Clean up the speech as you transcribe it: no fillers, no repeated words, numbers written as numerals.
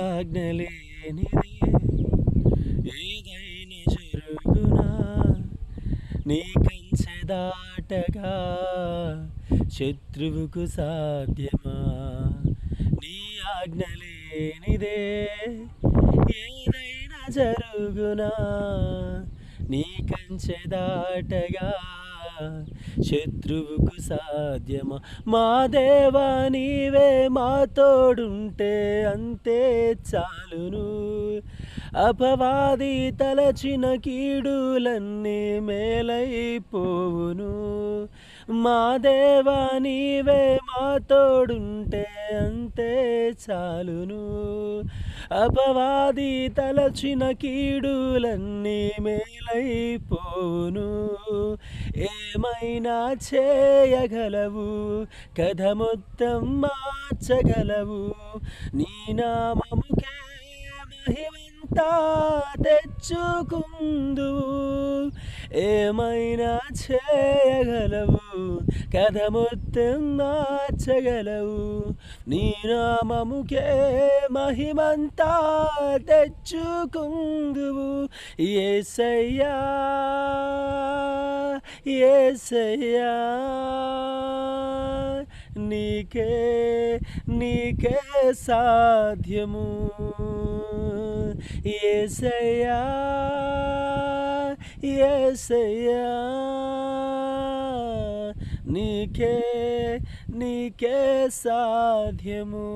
ఆజ్ఞ లేనిదే ఏదైనా జరుగునా నీ కంచె దాటగా శత్రువుకు సాధ్యమా నీ ఆజ్ఞ లేనిదే ఏదైనా జరుగునా నీ కంచె దాటగా శత్రువుకు సాధ్యమా మా దేవా నీవే మా తోడుంటే అంతే చాలును అపవాది తలచిన కీడులన్నీ మేలైపోవును మా దేవా నీవే మా తోడుంటే అంతే చాలును అపవాది తలచిన కీడులన్నీ మేలైపోవును ఏమైనా చేయగలవు కథ మొత్తం మార్చగలవు నీ నామముకే మహిమంతా తెచ్చుకుందువు ఏమైనా చేయగలవు కథ మొత్తం మార్చగలవు నీ నామముకే మహిమంతా తెచ్చుకుందువు యేసయ్యా యేసయ్యా నీకే నీకే సాధ్యము యేసయ్యా యేసయ్యా నీకే నీకే సాధ్యము